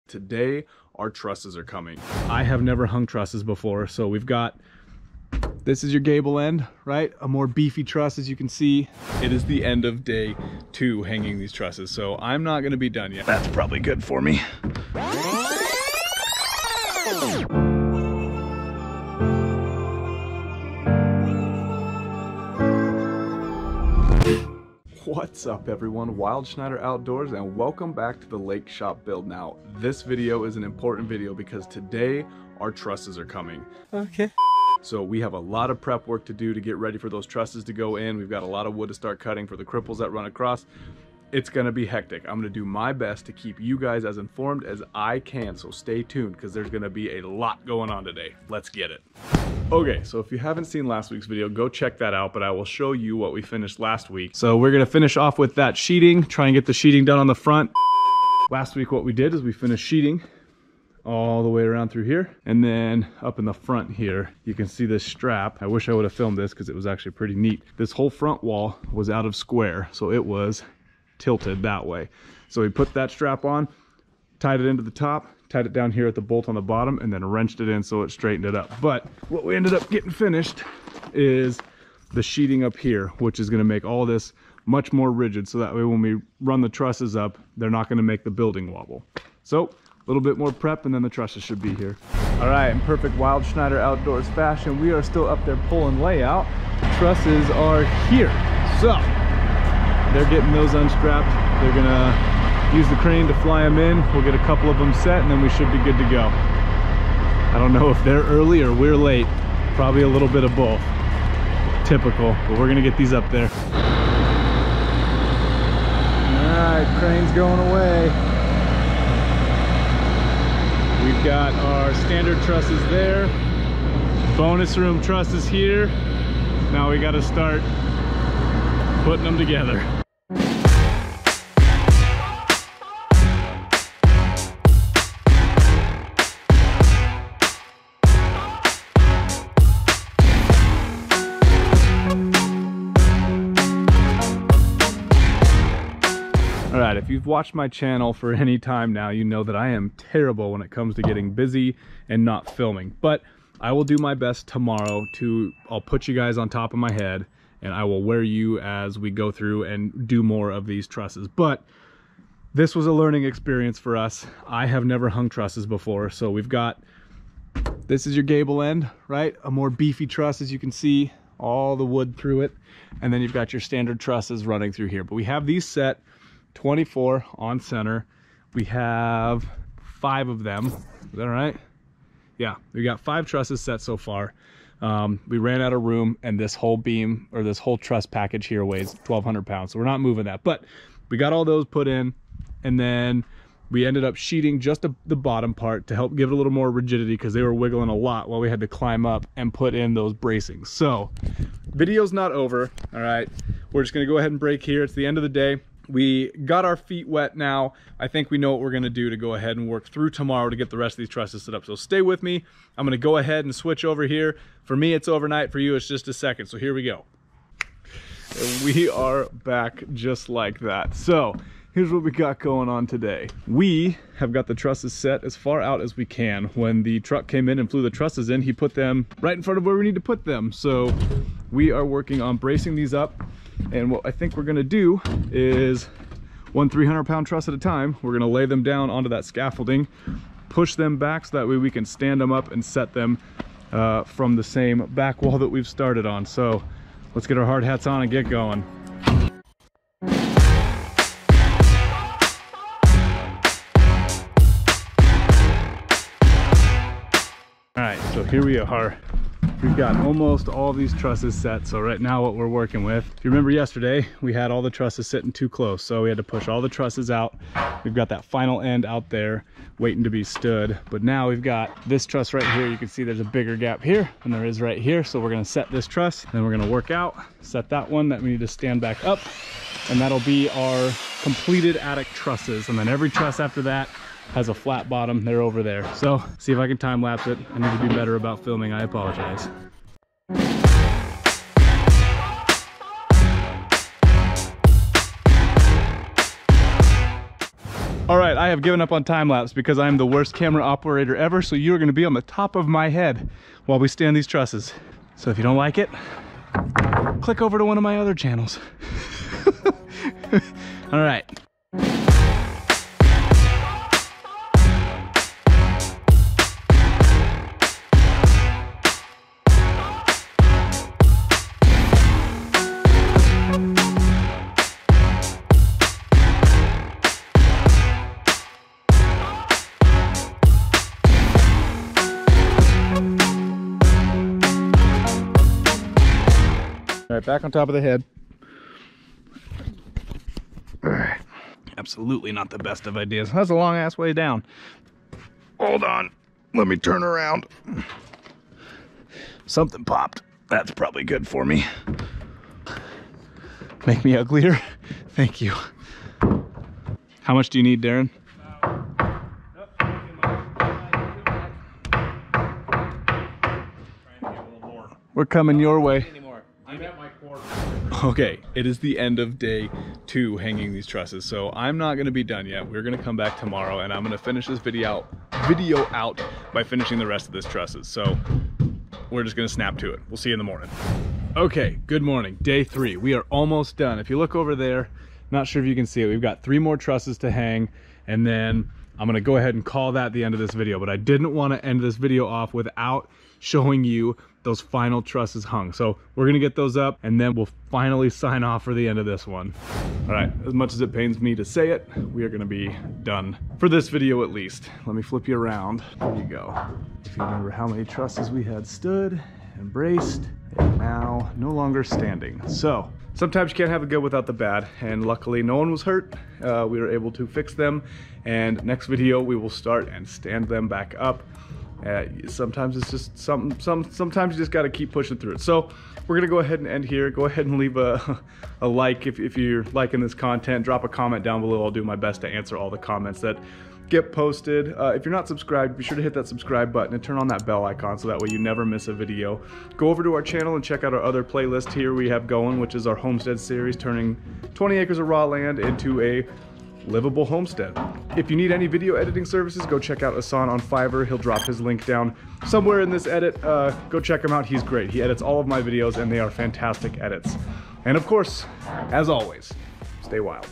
today our trusses are coming. I have never hung trusses before, so we've got, this is your gable end, right? A more beefy truss, as you can see. It is the end of day 2 hanging these trusses, so I'm not gonna be done yet. That's probably good for me. What's up everyone, Wild Schneider Outdoors, and welcome back to the Lake Shop build. Now, this video is an important video because today our trusses are coming. Okay. So we have a lot of prep work to do to get ready for those trusses to go in. We've got a lot of wood to start cutting for the cripples that run across. It's gonna be hectic. I'm gonna do my best to keep you guys as informed as I can, so stay tuned because there's gonna be a lot going on today. Let's get it. Okay, so if you haven't seen last week's video, go check that out, but I will show you what we finished last week. So we're gonna finish off with that sheeting, try and get the sheeting done on the front. Last week what we did is we finished sheeting all the way around through here, and then up in the front here you can see this strap. I wish I would have filmed this because it was actually pretty neat. This whole front wall was out of square, so it was tilted that way. So we put that strap on, tied it into the top, tied it down here at the bolt on the bottom, and then wrenched it in so it straightened it up. But what we ended up getting finished is the sheeting up here, which is going to make all this much more rigid, so that way when we run the trusses up, they're not going to make the building wobble. So a little bit more prep and then the trusses should be here. All right, in perfect Wild Schneider Outdoors fashion, we are still up there pulling layout. Trusses are here. So they're getting those unstrapped. They're gonna use the crane to fly them in. We'll get a couple of them set and then we should be good to go. I don't know if they're early or we're late. Probably a little bit of both. Typical, but we're gonna get these up there. All right, crane's going away. We've got our standard trusses there. Bonus room trusses here. Now we gotta start putting them together. Alright, if you've watched my channel for any time now, you know that I am terrible when it comes to getting busy and not filming. But I will do my best tomorrow I'll put you guys on top of my head and I will wear you as we go through and do more of these trusses. But this was a learning experience for us. I have never hung trusses before, so we've got, this is your gable end, right? A more beefy truss, as you can see, all the wood through it. And then you've got your standard trusses running through here. But we have these set 24 on center. We have 5 of them. Is that right? Yeah, we got 5 trusses set so far. We ran out of room, and this whole beam, or this whole truss package here, weighs 1,200 pounds, so we're not moving that. But we got all those put in, and then we ended up sheeting just the bottom part to help give it a little more rigidity because they were wiggling a lot while we had to climb up and put in those bracings. So video's not over. All right, we're just gonna go ahead and break here. It's the end of the day. We got our feet wet now. I think we know what we're gonna do to go ahead and work through tomorrow to get the rest of these trusses set up. So stay with me. I'm gonna go ahead and switch over here. For me, it's overnight. For you, it's just a second. So here we go. And we are back just like that. So here's what we got going on today. We have got the trusses set as far out as we can. When the truck came in and flew the trusses in, he put them right in front of where we need to put them. So we are working on bracing these up. And what I think we're gonna do is one 300-pound truss at a time. We're gonna lay them down onto that scaffolding, push them back so that way we can stand them up and set them from the same back wall that we've started on. So let's get our hard hats on and get going. All right, so here we are. We've got almost all these trusses set, so right now what we're working with, if you remember yesterday, we had all the trusses sitting too close, so we had to push all the trusses out. We've got that final end out there waiting to be stood, but now we've got this truss right here. You can see there's a bigger gap here than there is right here, so we're gonna set this truss, then we're gonna work out, set that one that we need to stand back up, and that'll be our completed attic trusses. And then every truss after that has a flat bottom. They're over there. So see if I can time lapse it. I need to be better about filming. I apologize. All right, I have given up on time lapse because I'm the worst camera operator ever, so you're gonna be on the top of my head while we stand these trusses. So if you don't like it, click over to one of my other channels. All right. All right, back on top of the head. Absolutely not the best of ideas. That's a long ass way down. Hold on, let me turn around. Something popped. That's probably good for me. Make me uglier? Thank you. How much do you need, Darren? We're coming your way. Okay, it is the end of day 2 hanging these trusses, so I'm not going to be done yet. We're going to come back tomorrow, and I'm going to finish this video out by finishing the rest of this trusses. So we're just going to snap to it. We'll see you in the morning. Okay, good morning. Day 3. We are almost done. If you look over there, not sure if you can see it, we've got 3 more trusses to hang, and then I'm going to go ahead and call that the end of this video. But I didn't want to end this video off without showing you those final trusses hung. So we're gonna get those up and then we'll finally sign off for the end of this one. All right, as much as it pains me to say it, we are gonna be done for this video at least. Let me flip you around. There you go. If you remember how many trusses we had stood and braced, and now no longer standing. So sometimes you can't have the good without the bad, and luckily no one was hurt. We were able to fix them, and next video we will start and stand them back up. Sometimes it's just sometimes you just got to keep pushing through it. So we're gonna go ahead and end here. Go ahead and leave a like if you're liking this content. Drop a comment down below. I'll do my best to answer all the comments that get posted. If you're not subscribed, be sure to hit that subscribe button and turn on that bell icon so that way you never miss a video. Go over to our channel and check out our other playlist here we have going, which is our homestead series, turning 20 acres of raw land into a livable homestead. If you need any video editing services, go check out Asan on Fiverr. He'll drop his link down somewhere in this edit. Go check him out. He's great. He edits all of my videos and they are fantastic edits. And of course, as always, stay wild.